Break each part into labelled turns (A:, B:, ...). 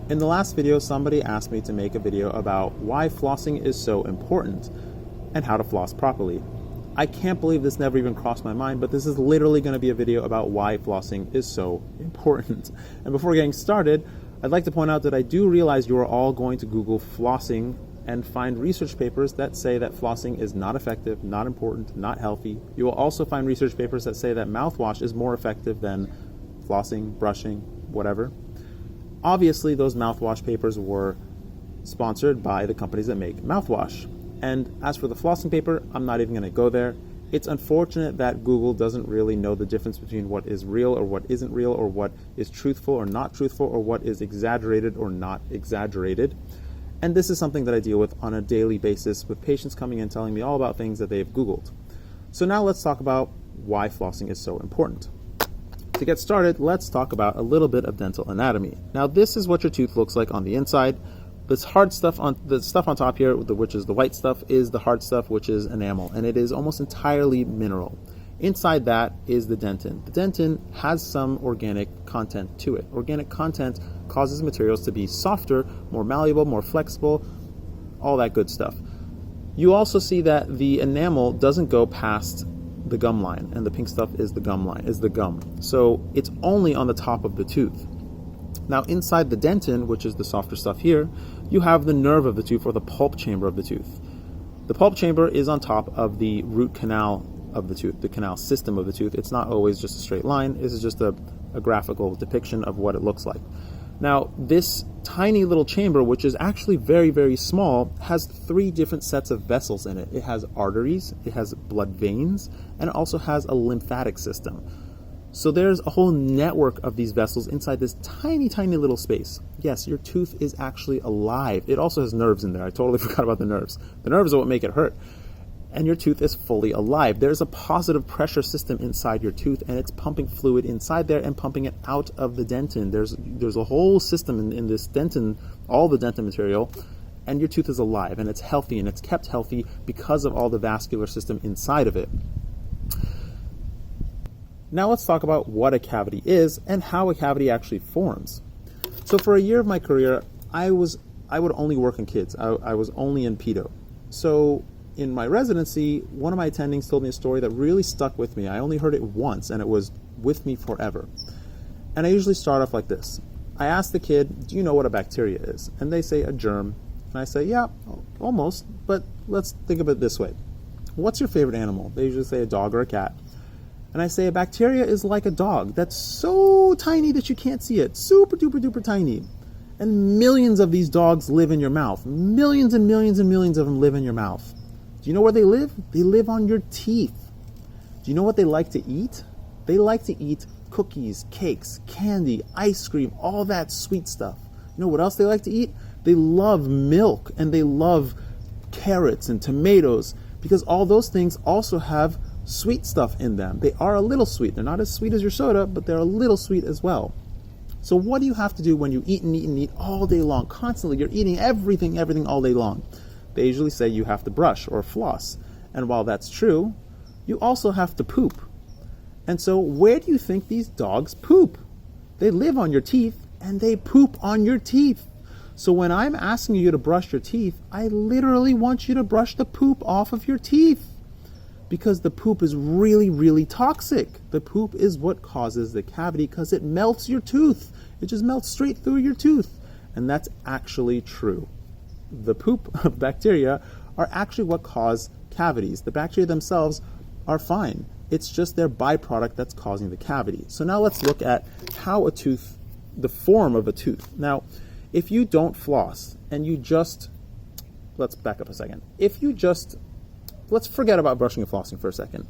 A: In the last video, somebody asked me to make a video about why flossing is so important and how to floss properly. I can't believe this never even crossed my mind, but this is literally going to be a video about why flossing is so important. And before getting started, I'd like to point out that I do realize you are all going to Google flossing and find research papers that say that flossing is not effective, not important, not healthy. You will also find research papers that say that mouthwash is more effective than flossing, brushing, whatever. Obviously, those mouthwash papers were sponsored by the companies that make mouthwash. And as for the flossing paper, I'm not even going to go there. It's unfortunate that Google doesn't really know the difference between what is real or what isn't real, or what is truthful or not truthful, or what is exaggerated or not exaggerated. And this is something that I deal with on a daily basis with patients coming in telling me all about things that they've Googled. So now let's talk about why flossing is so important. To get started, let's talk about a little bit of dental anatomy. Now, this is what your tooth looks like on the inside. This hard stuff on the stuff on top here, which is the white stuff, is the hard stuff, which is enamel, and it is almost entirely mineral. Inside that is the dentin. The dentin has some organic content to it. Organic content causes materials to be softer, more malleable, more flexible, all that good stuff. You also see that the enamel doesn't go past the gum line, and the pink stuff is the gum line, is the gum. So it's only on the top of the tooth. Now inside the dentin, which is the softer stuff here, you have the nerve of the tooth, or the pulp chamber of the tooth. The pulp chamber is on top of the root canal of the tooth, the canal system of the tooth. It's not always just a straight line. This is just a graphical depiction of what it looks like. Now, this tiny little chamber, which is actually very, very small, has 3 different sets of vessels in it. It has arteries, it has blood veins, and it also has a lymphatic system. So there's a whole network of these vessels inside this tiny, tiny little space. Yes, your tooth is actually alive. It also has nerves in there. I totally forgot about the nerves. The nerves are what make it hurt. And your tooth is fully alive. There's a positive pressure system inside your tooth, and it's pumping fluid inside there and pumping it out of the dentin. There's a whole system in this dentin, all the dentin material, and your tooth is alive, and it's healthy, and it's kept healthy because of all the vascular system inside of it. Now let's talk about what a cavity is and how a cavity actually forms. So for a year of my career, I would only work in kids. I was only in pedo. So in my residency, one of my attendings told me a story that really stuck with me. I only heard it once, and it was with me forever. And I usually start off like this. I ask the kid, do you know what a bacteria is? And they say a germ. And I say, yeah, almost, but let's think of it this way. What's your favorite animal? They usually say a dog or a cat. And I say a bacteria is like a dog that's so tiny that you can't see it, super duper duper tiny. And millions of these dogs live in your mouth. Millions and millions and millions of them live in your mouth. Do you know where they live? They live on your teeth. Do you know what they like to eat? They like to eat cookies, cakes, candy, ice cream, all that sweet stuff. You know what else they like to eat? They love milk, and they love carrots and tomatoes, because all those things also have sweet stuff in them. They are a little sweet. They're not as sweet as your soda, but they're a little sweet as well. So what do you have to do when you eat and eat and eat all day long? Constantly, you're eating everything all day long. They usually say you have to brush or floss. And while that's true, you also have to poop. And so where do you think these dogs poop? They live on your teeth, and they poop on your teeth. So when I'm asking you to brush your teeth, I literally want you to brush the poop off of your teeth. Because the poop is really, really toxic. The poop is what causes the cavity, because it melts your tooth. It just melts straight through your tooth. And that's actually true. The poop of bacteria are actually what cause cavities. The bacteria themselves are fine. It's just their byproduct that's causing the cavity. So now let's look at how a tooth, the form of a tooth. Now, if you don't floss and you just, let's back up a second. Let's forget about brushing and flossing for a second.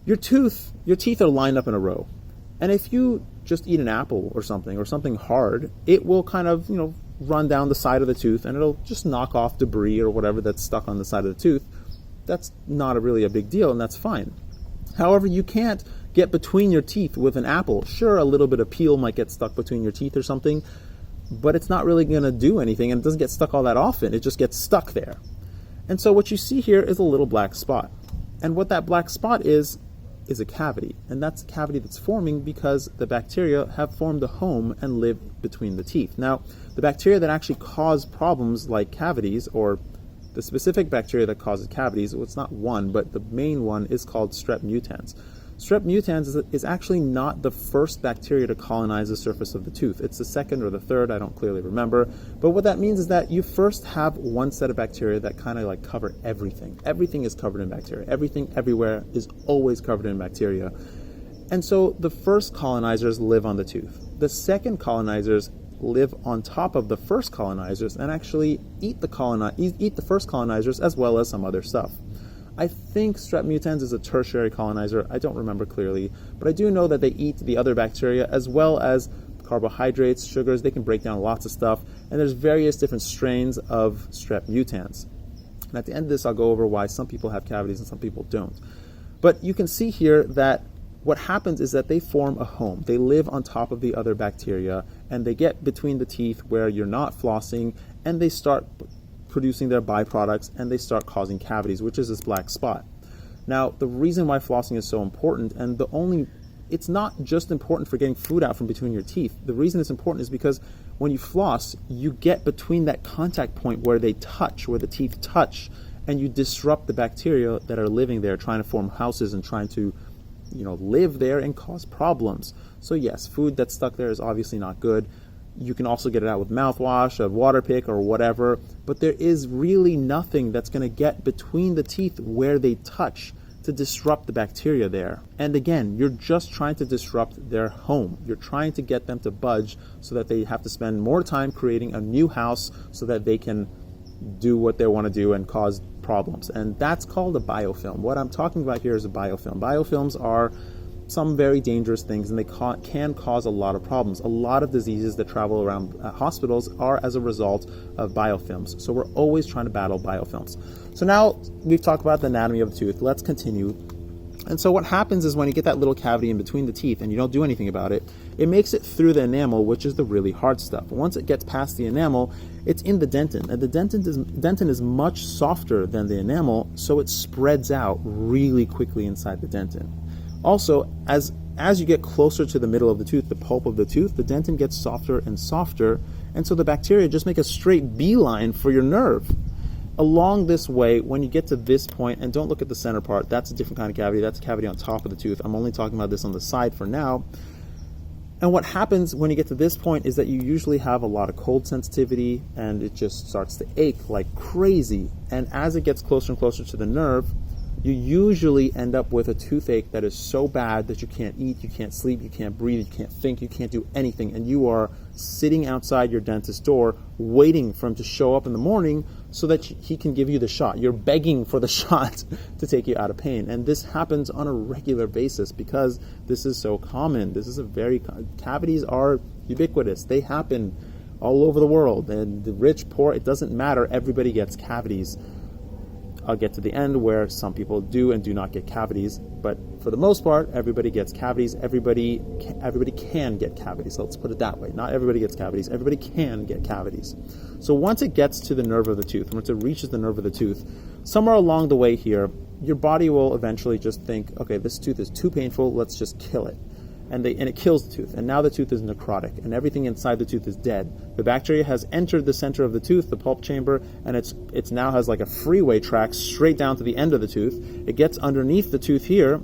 A: Your teeth are lined up in a row. And if you just eat an apple or something hard, it will kind of, run down the side of the tooth, and it'll just knock off debris or whatever that's stuck on the side of the tooth. That's not really a big deal, and that's fine. However, you can't get between your teeth with an apple. Sure, a little bit of peel might get stuck between your teeth or something, but it's not really going to do anything, and it doesn't get stuck all that often. It just gets stuck there. And so what you see here is a little black spot. And what that black spot is is a cavity, and that's a cavity that's forming because the bacteria have formed a home and live between the teeth. Now, the bacteria that actually cause problems like cavities, or the specific bacteria that causes cavities, well, it's not one, but the main one is called Strep mutans. Strep mutans is actually not the first bacteria to colonize the surface of the tooth. It's the second or the third, I don't clearly remember. But what that means is that you first have one set of bacteria that kind of like cover everything. Everything is covered in bacteria. Everything everywhere is always covered in bacteria. And so the first colonizers live on the tooth. The second colonizers live on top of the first colonizers and actually eat the first colonizers as well as some other stuff. I think Strep mutans is a tertiary colonizer. I don't remember clearly, but I do know that they eat the other bacteria as well as carbohydrates, sugars. They can break down lots of stuff, and there's various different strains of Strep mutans. And at the end of this, I'll go over why some people have cavities and some people don't. But you can see here that what happens is that they form a home. They live on top of the other bacteria, and they get between the teeth where you're not flossing, and they start producing their byproducts, and they start causing cavities, which is this black spot. Now, the reason why flossing is so important, and it's not just important for getting food out from between your teeth. The reason it's important is because when you floss, you get between that contact point where they touch, where the teeth touch, and you disrupt the bacteria that are living there, trying to form houses and trying to, live there and cause problems. So yes, food that's stuck there is obviously not good. You can also get it out with mouthwash, a water pick, or whatever, but there is really nothing that's going to get between the teeth where they touch to disrupt the bacteria there. And again, you're just trying to disrupt their home. You're trying to get them to budge so that they have to spend more time creating a new house so that they can do what they want to do and cause problems. And that's called a biofilm. What I'm talking about here is a biofilm. Biofilms are some very dangerous things, and they can cause a lot of problems. A lot of diseases that travel around hospitals are as a result of biofilms. So we're always trying to battle biofilms. So now we've talked about the anatomy of the tooth. Let's continue. And so what happens is when you get that little cavity in between the teeth and you don't do anything about it, it makes it through the enamel, which is the really hard stuff. Once it gets past the enamel, it's in the dentin. And the dentin is much softer than the enamel, so it spreads out really quickly inside the dentin. Also, as you get closer to the middle of the tooth, the pulp of the tooth, the dentin gets softer and softer, and so the bacteria just make a straight beeline for your nerve. Along this way, when you get to this point, and don't look at the center part, that's a different kind of cavity, that's a cavity on top of the tooth. I'm only talking about this on the side for now. And what happens when you get to this point is that you usually have a lot of cold sensitivity, and it just starts to ache like crazy. And as it gets closer and closer to the nerve, you usually end up with a toothache that is so bad that you can't eat, you can't sleep, you can't breathe, you can't think, you can't do anything, and you are sitting outside your dentist's door waiting for him to show up in the morning so that he can give you the shot. You're begging for the shot to take you out of pain, and this happens on a regular basis because this is so common. Cavities are ubiquitous. They happen all over the world, and the rich, poor, it doesn't matter. Everybody gets cavities. I'll get to the end where some people do and do not get cavities, but for the most part, everybody gets cavities. Everybody can get cavities. So let's put it that way. Not everybody gets cavities. Everybody can get cavities. So once it gets to the nerve of the tooth, once it reaches the nerve of the tooth, somewhere along the way here, your body will eventually just think, okay, this tooth is too painful. Let's just kill it. And it kills the tooth, and now the tooth is necrotic, and everything inside the tooth is dead. The bacteria has entered the center of the tooth, the pulp chamber, and it's now has like a freeway track straight down to the end of the tooth. It gets underneath the tooth here,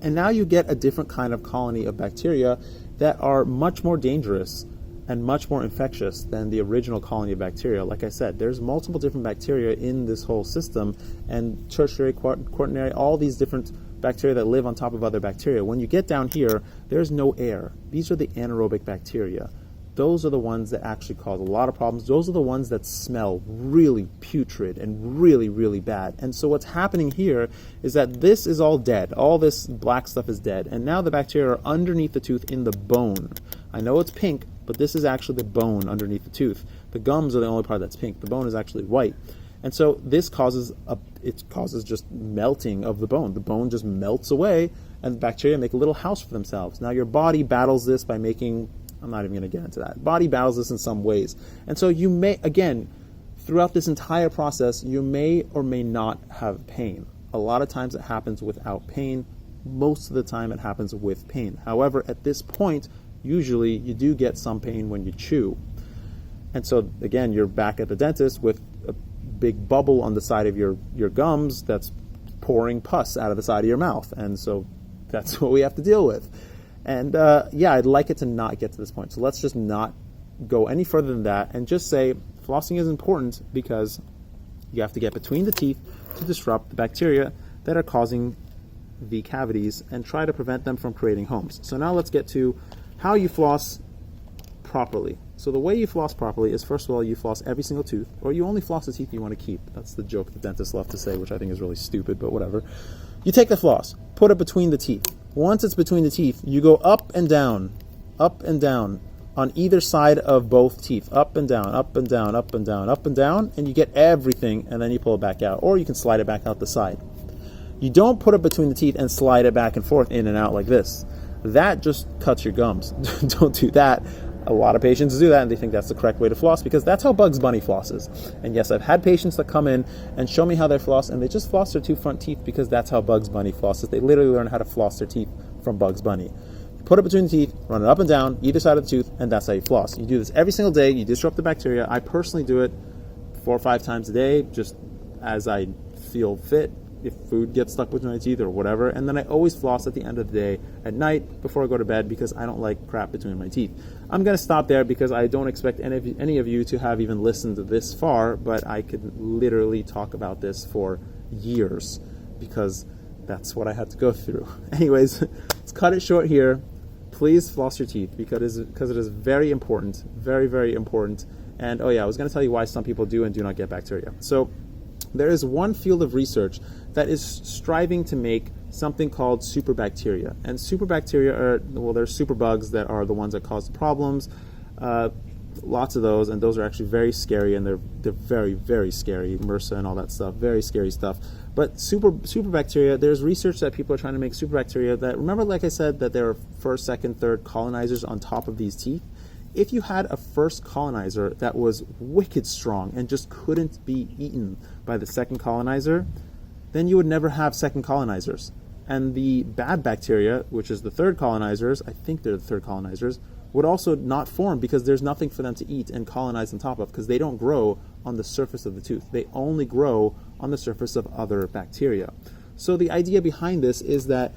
A: and now you get a different kind of colony of bacteria that are much more dangerous and much more infectious than the original colony of bacteria. Like I said, there's multiple different bacteria in this whole system, and tertiary, quaternary, all these different bacteria that live on top of other bacteria. When you get down here, there's no air. These are the anaerobic bacteria. Those are the ones that actually cause a lot of problems. Those are the ones that smell really putrid and really, really bad. And so what's happening here is that this is all dead. All this black stuff is dead. And now the bacteria are underneath the tooth in the bone. I know it's pink, but this is actually the bone underneath the tooth. The gums are the only part that's pink. The bone is actually white. And so this causes just melting of the bone. The bone just melts away, and the bacteria make a little house for themselves. Now your body battles this by making, I'm not even going to get into that. Body battles this in some ways. And so you may, again, throughout this entire process, you may or may not have pain. A lot of times it happens without pain. most of the time it happens with pain. However, at this point, usually you do get some pain when you chew. And so again, you're back at the dentist with a big bubble on the side of your gums that's pouring pus out of the side of your mouth. And so that's what we have to deal with. And yeah, I'd like it to not get to this point. So let's just not go any further than that and just say flossing is important because you have to get between the teeth to disrupt the bacteria that are causing the cavities and try to prevent them from creating homes. So now let's get to how you floss properly. So the way you floss properly is, first of all, you floss every single tooth, or you only floss the teeth you want to keep. That's the joke the dentists love to say, which I think is really stupid, but whatever. You take the floss, put it between the teeth. Once it's between the teeth, you go up and down on either side of both teeth, up and down, up and down, up and down, up and down, and you get everything, and then you pull it back out, or you can slide it back out the side. You don't put it between the teeth and slide it back and forth in and out like this. That just cuts your gums. Don't do that. A lot of patients do that and they think that's the correct way to floss because that's how Bugs Bunny flosses. And yes, I've had patients that come in and show me how they floss and they just floss their two front teeth because that's how Bugs Bunny flosses. They literally learn how to floss their teeth from Bugs Bunny. You put it between the teeth, run it up and down, either side of the tooth, and that's how you floss. You do this every single day. You disrupt the bacteria. I personally do it 4 or 5 times a day just as I feel fit. If food gets stuck between my teeth or whatever, and then I always floss at the end of the day at night before I go to bed because I don't like crap between my teeth. I'm going to stop there because I don't expect any of you to have even listened this far, but I could literally talk about this for years because that's what I had to go through. Anyways, let's cut it short here. Please floss your teeth because it is very important, very, very important. And oh yeah, I was going to tell you why some people do and do not get bacteria. So there is one field of research that is striving to make something called superbacteria. And superbacteria are, well, they're superbugs that are the ones that cause the problems. Lots of those, and those are actually very scary, and they're very, very scary. MRSA and all that stuff, very scary stuff. But superbacteria, there's research that people are trying to make superbacteria that, remember like I said, that there are first, second, third colonizers on top of these teeth? If you had a first colonizer that was wicked strong and just couldn't be eaten by the second colonizer, then you would never have second colonizers. And the bad bacteria, which is the third colonizers, I think they're the third colonizers, would also not form because there's nothing for them to eat and colonize on top of because they don't grow on the surface of the tooth. They only grow on the surface of other bacteria. So the idea behind this is that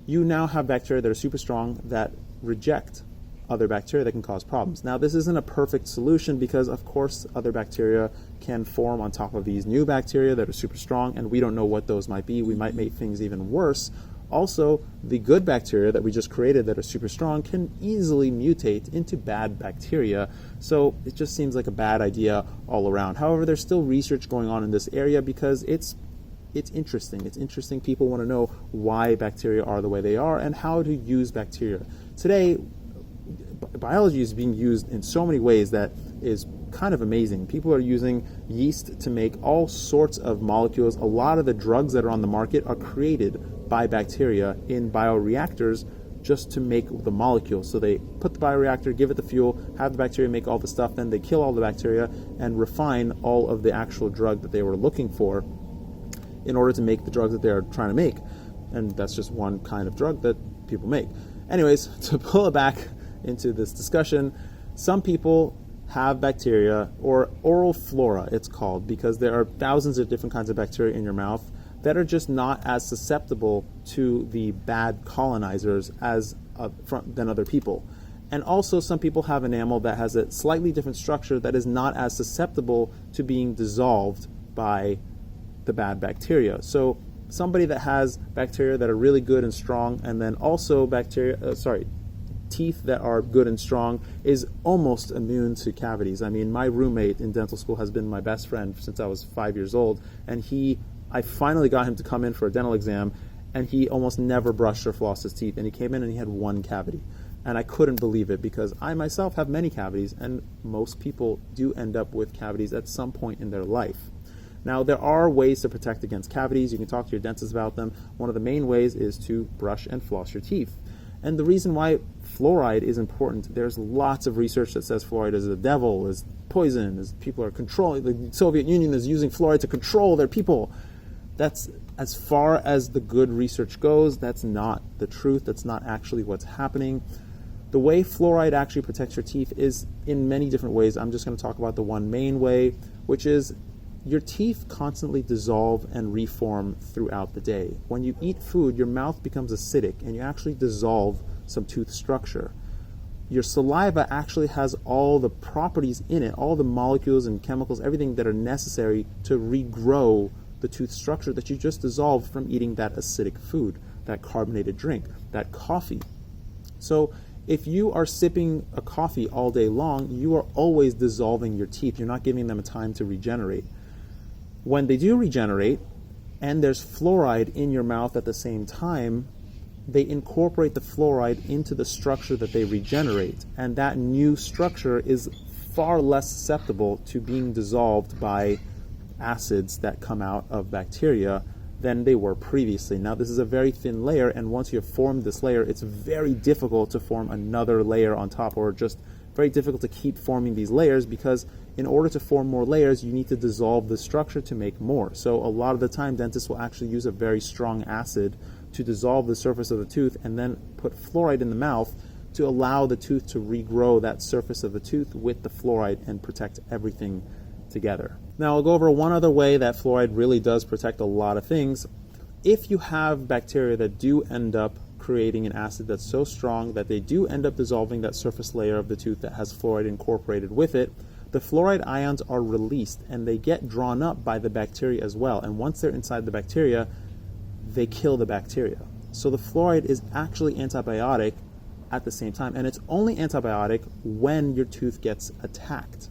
A: you now have bacteria that are super strong that reject other bacteria that can cause problems. Now, this isn't a perfect solution because, of course, other bacteria can form on top of these new bacteria that are super strong, and we don't know what those might be. We might make things even worse. Also, the good bacteria that we just created that are super strong can easily mutate into bad bacteria, so it just seems like a bad idea all around. However, there's still research going on in this area because it's interesting. It's interesting. People want to know why bacteria are the way they are and how to use bacteria. Today, biology is being used in so many ways that is kind of amazing. People are using yeast to make all sorts of molecules. A lot of the drugs that are on the market are created by bacteria in bioreactors just to make the molecules. So they put the bioreactor, give it the fuel, have the bacteria make all the stuff, then they kill all the bacteria and refine all of the actual drug that they were looking for in order to make the drugs that they're trying to make. And that's just one kind of drug that people make. Anyways, to pull it back into this discussion, some people have bacteria, or oral flora it's called, because there are thousands of different kinds of bacteria in your mouth that are just not as susceptible to the bad colonizers than other people. And also some people have enamel that has a slightly different structure that is not as susceptible to being dissolved by the bad bacteria. So somebody that has bacteria that are really good and strong, and then also teeth that are good and strong, is almost immune to cavities. I mean, my roommate in dental school has been my best friend since I was 5 years old, and I finally got him to come in for a dental exam, and he almost never brushed or flossed his teeth, and he came in and he had one cavity. And I couldn't believe it because I myself have many cavities, and most people do end up with cavities at some point in their life. Now, there are ways to protect against cavities. You can talk to your dentist about them. One of the main ways is to brush and floss your teeth. And the reason why fluoride is important, there's lots of research that says fluoride is the devil, is poison, is people are controlling, the Soviet Union is using fluoride to control their people. That's as far as the good research goes. That's not the truth. That's not actually what's happening. The way fluoride actually protects your teeth is in many different ways. I'm just going to talk about the one main way, which is your teeth constantly dissolve and reform throughout the day. When you eat food, your mouth becomes acidic and you actually dissolve some tooth structure. Your saliva actually has all the properties in it, all the molecules and chemicals, everything that are necessary to regrow the tooth structure that you just dissolved from eating that acidic food, that carbonated drink, that coffee. So if you are sipping a coffee all day long, you are always dissolving your teeth. You're not giving them a time to regenerate. When they do regenerate, and there's fluoride in your mouth at the same time, they incorporate the fluoride into the structure that they regenerate. And that new structure is far less susceptible to being dissolved by acids that come out of bacteria than they were previously. Now, this is a very thin layer, and once you have formed this layer, it's very difficult to form another layer on top, or just very difficult to keep forming these layers, because in order to form more layers, you need to dissolve the structure to make more. So a lot of the time, dentists will actually use a very strong acid to dissolve the surface of the tooth and then put fluoride in the mouth to allow the tooth to regrow that surface of the tooth with the fluoride and protect everything together. Now, I'll go over one other way that fluoride really does protect a lot of things. If you have bacteria that do end up creating an acid that's so strong that they do end up dissolving that surface layer of the tooth that has fluoride incorporated with it, the fluoride ions are released and they get drawn up by the bacteria as well. And once they're inside the bacteria, they kill the bacteria. So the fluoride is actually antibiotic at the same time, and it's only antibiotic when your tooth gets attacked.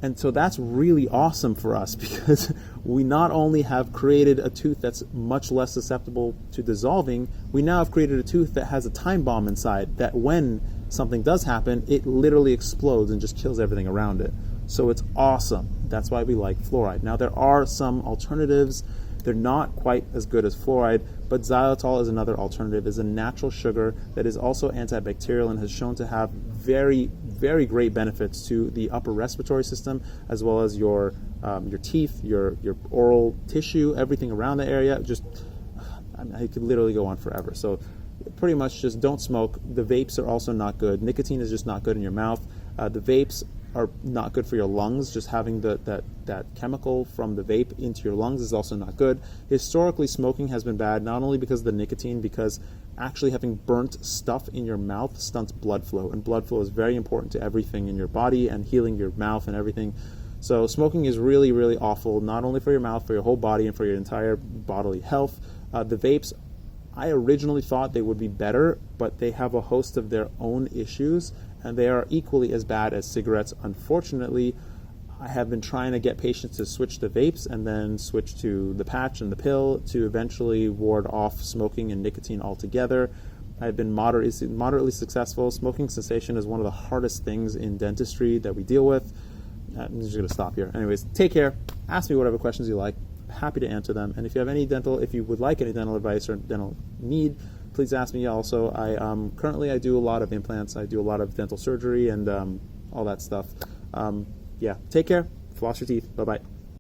A: And so that's really awesome for us, because we not only have created a tooth that's much less susceptible to dissolving, we now have created a tooth that has a time bomb inside, that when something does happen, it literally explodes and just kills everything around it. So it's awesome. That's why we like fluoride. Now, there are some alternatives. They're not quite as good as fluoride, but xylitol is another alternative. It's a natural sugar that is also antibacterial and has shown to have very, very great benefits to the upper respiratory system, as well as your teeth, your oral tissue, everything around the area. Just, I could literally go on forever. So pretty much just don't smoke. The vapes are also not good. Nicotine is just not good in your mouth. The vapes are not good for your lungs. Just having that chemical from the vape into your lungs is also not good. Historically, smoking has been bad, not only because of the nicotine, because actually having burnt stuff in your mouth stunts blood flow, and blood flow is very important to everything in your body and healing your mouth and everything. So smoking is really, really awful, not only for your mouth, for your whole body and for your entire bodily health. The vapes, I originally thought they would be better, but they have a host of their own issues, and they are equally as bad as cigarettes. Unfortunately, I have been trying to get patients to switch to vapes and then switch to the patch and the pill to eventually ward off smoking and nicotine altogether. I've been moderately successful. Smoking cessation is one of the hardest things in dentistry that we deal with. I'm just going to stop here. Anyways, take care. Ask me whatever questions you like. Happy to answer them. And if you have if you would like any dental advice or dental need, please ask me also. Currently I do a lot of implants. I do a lot of dental surgery and all that stuff. Yeah, take care. Floss your teeth. Bye-bye.